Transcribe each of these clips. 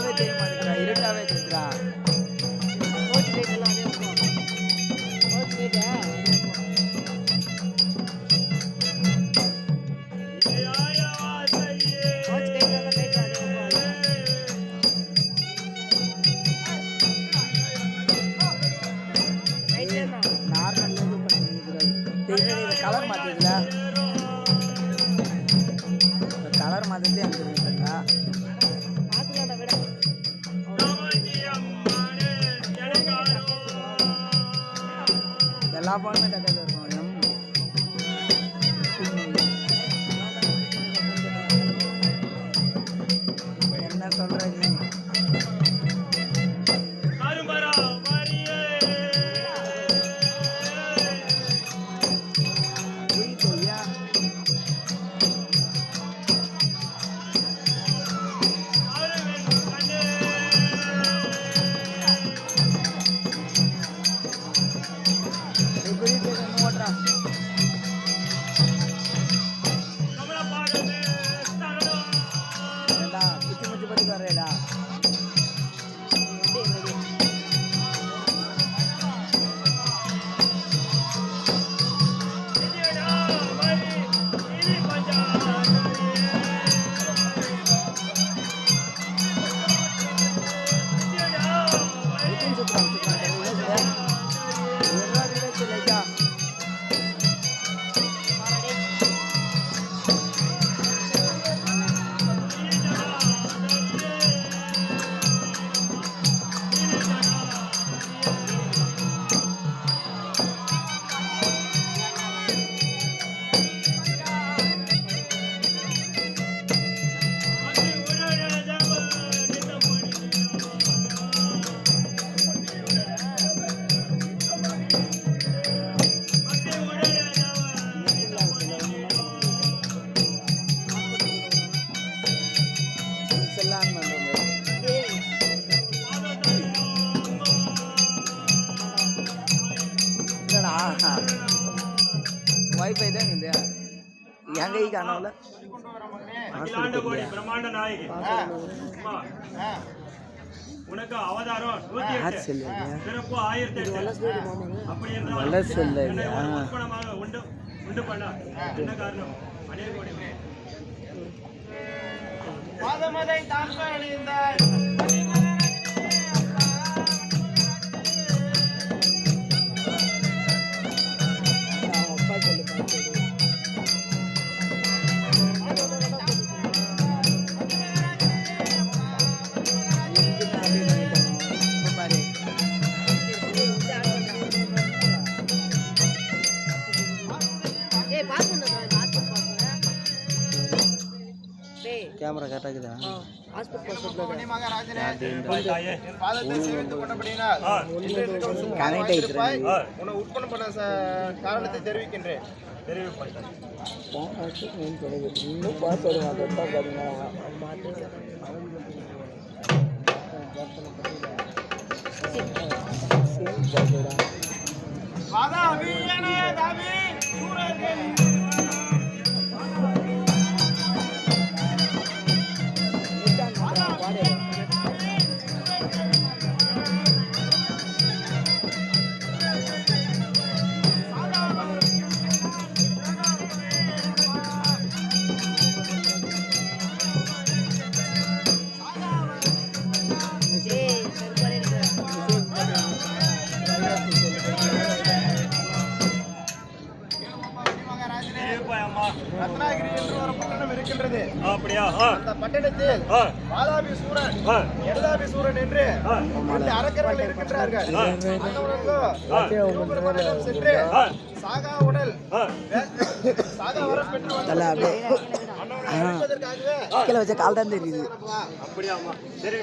தெளிவாவே தெரிய மாட்டேங்கிறா, இருட்டாவே தெரியுதுடா. Colour மாத்திதுல, colour மாத்திட்டு அனுப்பிடுறீங்களா? எல்லா பாலுமே தக்காளி இருக்கும். என்ன சொல்ற நீ? வைஃபை தான் இது என் கை காணல. உனக்கு அவதாரம் சிறப்பு 1008 வளர் சொல்ல உண்டு பண்ண என்ன காரணம்? கேமரா கரெக்டாக இருக்குதா? கனெக்ட் ஆயிடுச்சு. உட்பணம் பண்ண காரணத்தை தெரிவிக்கின்றேன். இன்னும் பாஸ்வேர்டு மாற்றத்தான் பாருங்க. ரத்னாகிரி என்று ஒரு பட்டணம் இருக்கின்றது. அப்படியா? அந்த பட்டணத்தில் வாதாபிசூரன், எடதாபிசூரன் என்று 2 அரக்கர்கள் இருக்கின்றார்கள். அந்தவர்களும் சென்று சாகா உடல் சாகா வரம் பெற்று வந்ததற்காகவே கீழே வச்ச கால் தான் தெரியுது. அப்படியாமா? சரி.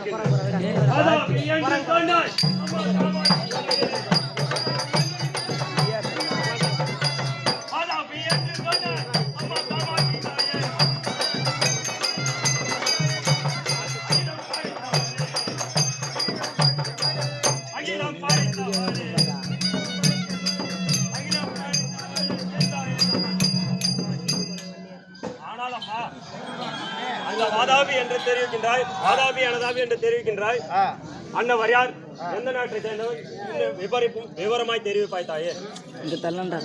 வாதாபி என்ற என்று தெரிவிக்கின்றாய், ஆதாபி அனதாபி என்று தெரிவிக்கின்றாய். அன்னவர் யார், எந்த நாட்டை சேர்ந்தவர், விவரமாய் தெரிவிப்பாய் தாயே. இந்த தள்ளண்டா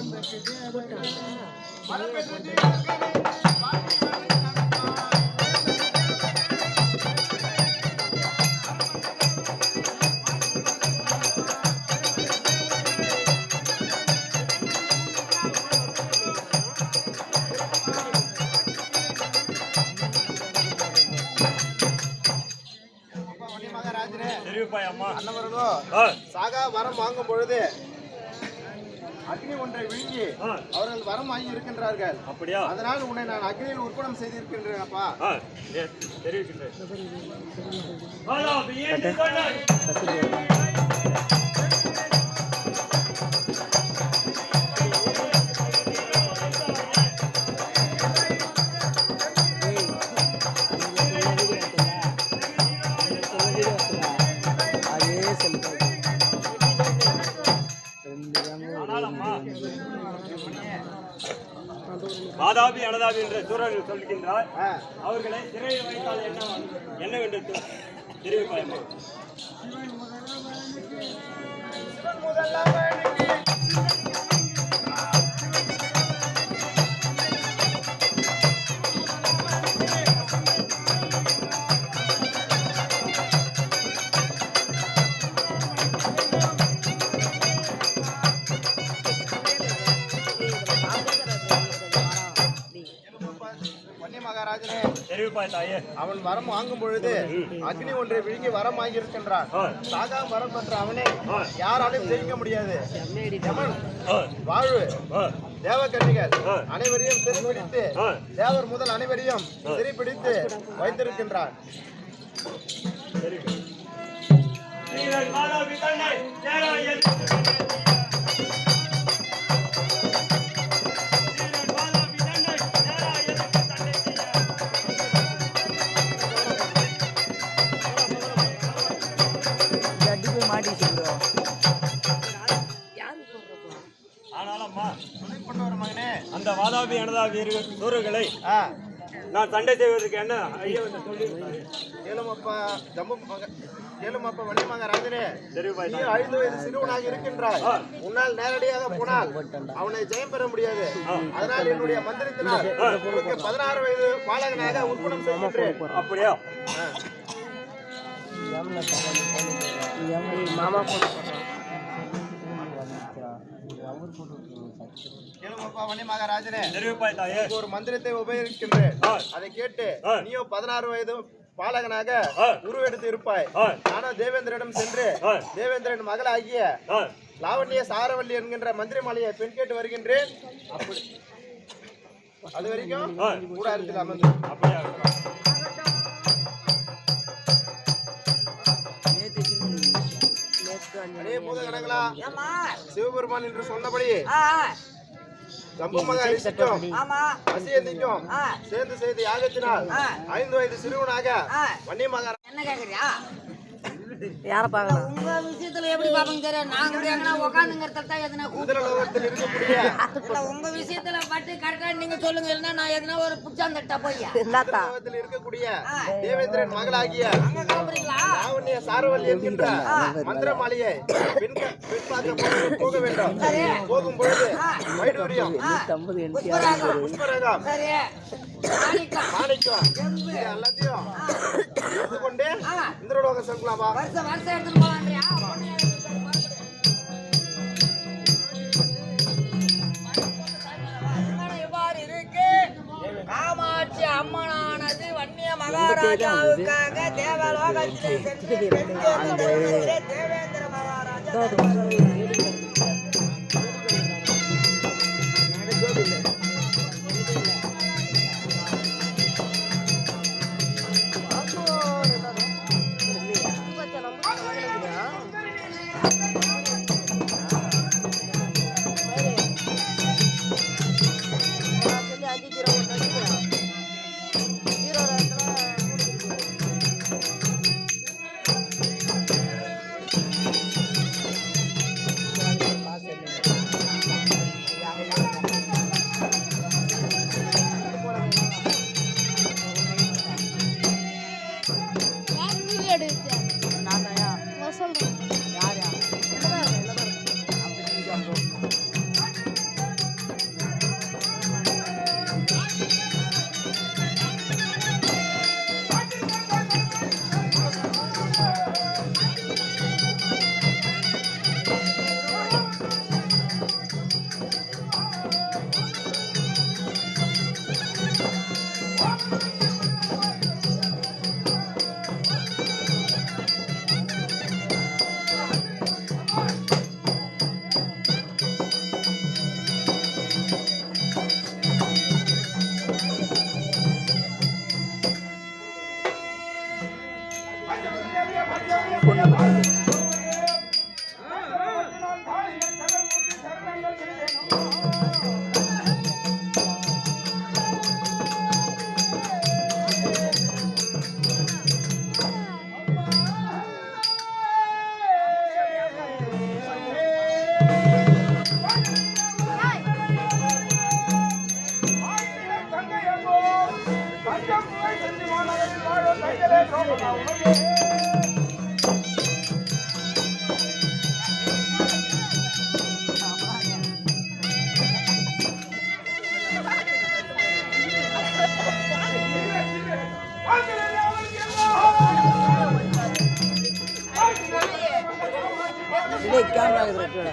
தெரிவிப்பாய் அம்மா. அன்னவர்களோ சாகா வரம் வாங்கும் பொழுது அக்னி ஒன்றை விழுங்கி அவர்கள் வரம் வாங்கி இருக்கின்றார்கள். அப்படியா? அதனால் உன்னை நான் அக்னியில் உற்பணம் செய்திருக்கின்றேன் அப்பா. தெரிவிக்கின்றேன். ஆதாபி அனதாபி என்ற சூரர்கள் சொல்கின்றார். அவர்களை சிறையில் வைத்தால் என்னவென்று தெரிவிப்பாய். மகாராஜனே தெரிவிப்பாய் தாயே. அவன் வரம் வாங்கும் பொழுது அக்னி ஒன்றை விழுங்கி வரம் வாங்கி இருக்கின்றான். சாகா வரம் பெற்ற அவனை யாராலும் ஜெயிக்க முடியாது. யமன், வாழ்வு, தேவகன்னிகள் அனைவரையும் சிறைப்பிடித்து தேவர் முதல் அனைவரையும் சிறைப்பிடித்து வைத்திருக்கின்றான். அந்த வாதாபி அனதாபி சூரர்களை நான் சண்டை செய்வதற்கு என்ன ஐயா சொல்லி கேளுமப்பா வள்ளி மகாராஜனே, நீ 5 வயது சிறுவனாக இருக்கின்றாய். உன்னால் நேரடியாக போனால் அவனை ஜெயம் பெற முடியாது. அதனால் என்னுடைய மந்திரத்தினால் உனக்கு 16 வயது பாலகனாக உற்பணம் செய்கின்றேன். அப்படியா? கேளுமப்பா வள்ளி மகாராஜனே, தெரிவிப்பாய் தாயே. ஒரு மந்திரத்தை உபயோகிக்கின்றேன். அதை கேட்டு நீயோ 16 வயது பாலகனாக உருவெடுத்து இருப்பாய். நானும் தேவேந்திரிடம் சென்று தேவேந்திரன் மகளாகிய லாவண்ய சாரவல்லி என்கின்ற மந்திரி மாலையை பெண் கேட்டு வருகின்றேன். அப்படி அது வரைக்கும் கூடாரத்தில் அமர்ந்து சிவபெருமான் என்று சொன்னபடி சேர்ந்து செய்த யாகத்தினால் 5 வயது சிறுவனாக வன்னி மகாராஜ் என்ன கேக்குறியா? யார பார்க்கலாம்? உங்க விஷயத்துல எப்படி பாப்பங்க தெரியும்? நாங்க எங்கனா உட்கார்ந்துங்கறத எதுனா கூதலோகத்தில் இருக்கக்கூடிய இல்ல உங்க விஷயத்துல பட்டு கரெக்ட்டா நீங்க சொல்லுங்க, இல்லனா நான் எதுனா ஒரு புச்சாந்தட்ட போய்யா. கூதலோகத்தில் இருக்கக்கூடிய தேவேந்திரன் மகளாகிய அங்க கிளம்புறீங்களா? லாவண்ய சாரவல்லி என்கின்ற மந்திர மாலையை பெண் பார்க்க போக வேண்டும். போகும் பொழுது வைடூரியம், புஷ்பராகம், சரி மாணிக்கம் எல்லாத்தையும் எடுத்துக்கொண்டு இந்திரலோகம் செல்லலாமா? வருஷம் எடுத்துட்டு போவான்றியா? காமாட்சி அம்மனானது வன்னிய மகாராஜாவுக்காக தேவலோகத்தில் சென்று தேவேந்திர மகாராஜா நான் தான்யா சொல்றேன் யார்யா அப்படி சொல்லிட்டு கேமரா இருக்குது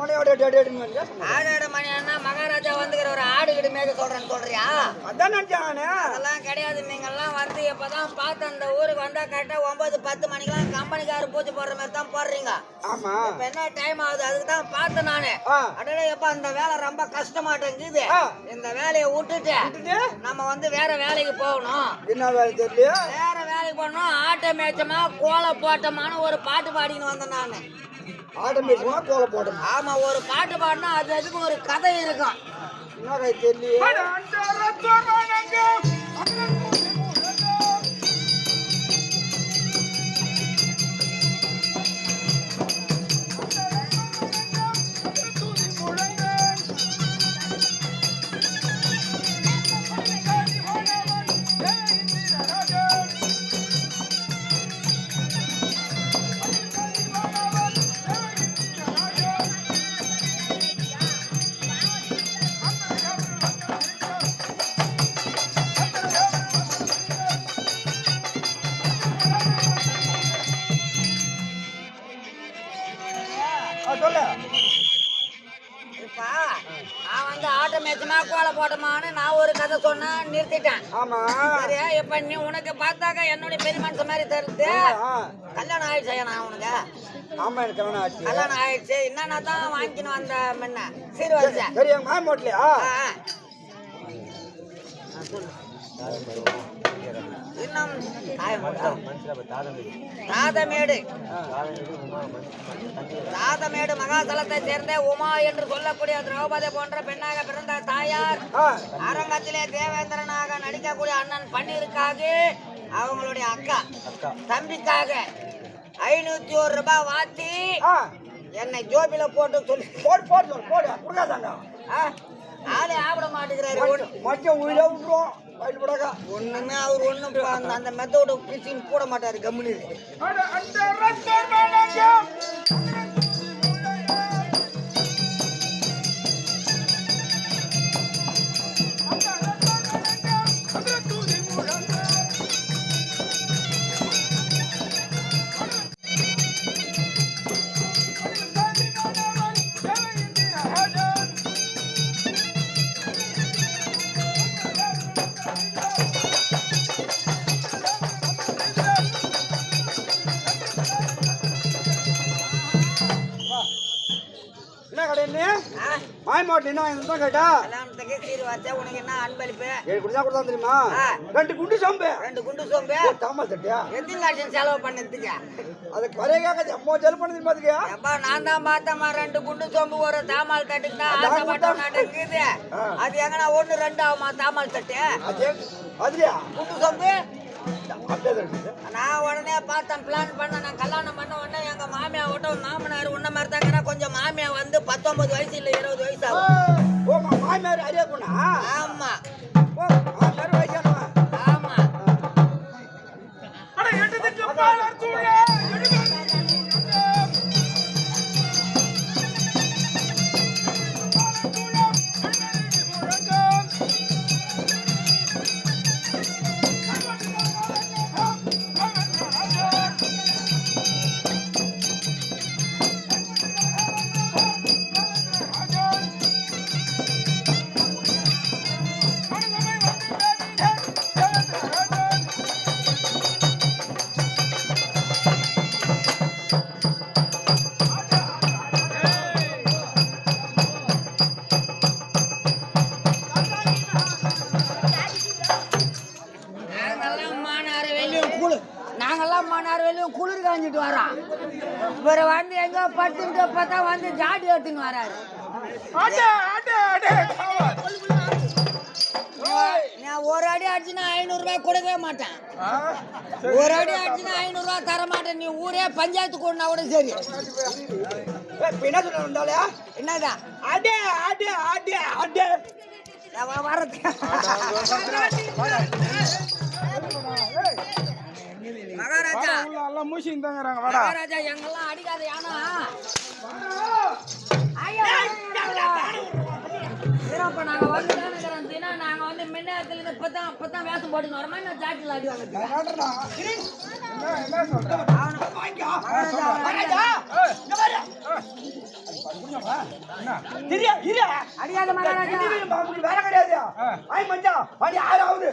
மணியோட ஆடு மணியானா மகாராஜா வந்துக்கிற ஒரு ஆடு கிட்ட மேய்க்க சொல்றேன்னு சொல்றியா? அதான் நினைச்சானே. அதெல்லாம் கிடையாது. நீங்க எல்லாம் வந்து இப்பதான் பார்த்து அந்த ஊருக்கு வந்தா கரெக்டா 9-10 மணிக்கெல்லாம் கம்பெனிக்காரர் பூச்சி போடுற மாதிரி தான் போடுறீங்க. ஆமா. இப்ப என்ன டைம் ஆகுது? அதுக்கு தான் பார்த்தேன் நானு. அடடே எப்ப இந்த வேலை ரொம்ப கஷ்டமாட்டேங்குது. இந்த வேலையை விட்டுட்டு நம்ம வந்து வேற வேலைக்கு போகணும். என்ன வேலை தெரியல? வேற வேலைக்கு போகணும். ஆட்டை மேய்ச்சமா கோலை போட்டோமான்னு ஒரு பாட்டு பாடின்னு வந்தேன் நானு. ஆட்டம் பேசுமா கோலை போடணும். ஆமா, ஒரு பாட்டு பாடினா அது அதுக்கு ஒரு கதை இருக்கும். என்ன கதை தெரியல? சொல்ல இப்ப நான் வந்து ஆட்டோ மேய்ச்சமா கோலை போட்டோமான்னு நான் ஒரு கதை சொன்னா நிறுத்திட்டேன். ஆமா. சரியா? இப்ப நீ உனக்கு பார்த்தாக்க என்னுடைய பெரிய மனுஷன் மாதிரி தருது. கல்யாணம் ஆயிடுச்சு நான் உனக்கு. ஆமா, எனக்கு கல்யாணம் ஆச்சு. கல்யாணம் ஆயிடுச்சு. என்னன்னா தான் வாங்கிக்கணும் வந்த முன்ன சீர்வரிசை. சரி, எங்க மாமா ஓட்டலையா? இன்னும் ராதமேடு மகாசலத்தை சேர்ந்த உமா என்று சொல்லக்கூடிய திரௌபதி போன்ற பெண்ணாக பிறந்த தாயார் அரங்கத்திலே தேவேந்திரனாக நடிக்கக்கூடிய அண்ணன் பன்னீருக்காக அவங்களுடைய அக்கா தம்பிக்காக 501 ரூபாய் வாத்தி என்னை ஜோபில போட்டு சொல்லி போடு. ஆளே ஆப்பிட மாட்டேங்கிறாரு. மச்சம் உயிரை விட்டுருவோம். ஒண்ணுமே அவர் ஒண்ணும் அந்த மெத்தோட பிரிச்சின்னு போட மாட்டாரு. கம்முனு மாயமாட்டு என்ன வாங்கி கேட்டா கல்யாணத்துக்கு சீர் வச்சா உனக்கு என்ன அன்பளிப்பு? 7 குடிச்சா கொடுத்தா தெரியுமா? 2 குண்டு சோம்பு. 2 குண்டு சோம்பு. தாமல் தட்டியா? எத்தனை லட்சம் செலவு பண்ணதுக்கு? அதுக்கு பரையாக அம்மா செலவு பண்ணது பாத்துக்கியா? அப்பா நான் தான் பார்த்தமா 2 குண்டு சோம்பு ஒரு தாமால் தட்டுக்கு தான் ஆசைப்பட்ட நடக்குது. அது எங்கன்னா 1 2 ஆகுமா தாமால் தட்டு? அதுலயா குண்டு சோம்பு? நான் உடனே பார்த்தேன், பிளான் பண்ண. நான் கல்யாணம் பண்ண உடனே எங்க மாமியா விட்ட மாமனார் உன்ன மாதிரி தாங்கன்னா கொஞ்சம் மாமியா வந்து 19 வயசு இல்ல 20 வயசு ஆகும். மாமியார் அரியா போனா? ஆமா. மாமியார் வயசானவா? ஆமா. நாங்கெல்லாம் மணார் வெளியும் குளிர் காஞ்சிட்டு வரோம். இவர் வந்து எங்க படுத்துட்டு பார்த்தா வந்து ஜாடி எடுத்துன்னு வராரு. நான் ஒரு அடி அடிச்சுன்னா 500 ரூபாய் கொடுக்கவே மாட்டேன். ஒரு அடி அடிச்சுன்னா 500 ரூபாய் தர மாட்டேன். நீ ஊரே பஞ்சாயத்து கொண்டா கூட சரி. என்னதான் அடே அடே அடே அடே வரது மகாராஜா மகாராஜா எங்கெல்லாம் அடிக்காத யானா இப்ப நாங்க வந்து தினம் நாங்க வந்து மின்னத்துல இப்பதான் வேஷம் போட்டுன்னு வரோமா இன்னும் ஜாட்டில் அடி வாங்க தெரியா இரு அடியாத மகாராஜா வேலை கிடையாது ஆய் மச்சான் மணி 6 ஆகுது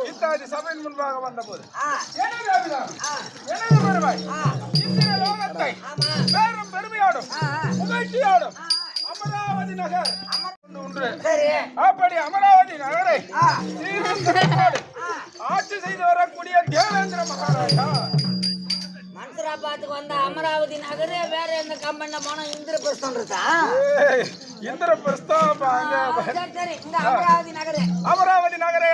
இத்தாதி சபையின் முன்பாக வந்தபோது ஆ, எனது அபிராமி, ஆ, எனது பெருமாள் ஆ, இந்திர லோகத்தை ஆமா. பேரும் பெருமையோடும் ஆ, ஆ. புகழ்ச்சியோடும் ஆ, அமராவதி நகர் ஒன்று சரி அப்படி அமராவதி நகரை ஆ, சீரும் சிறப்போடு ஆ. ஆட்சி செய்து வரக்கூடிய தேவேந்திர மகாராஜா மன்சராபாத்துக்கு வந்த அமராவதி நகரு வேற எந்த கம்பெனில போனா இந்திரபிரஸ்தன்றதா இந்திர பிரஸ்தாப சரி சரி இந்த அமராவதி நகரு அமராவதி நகரை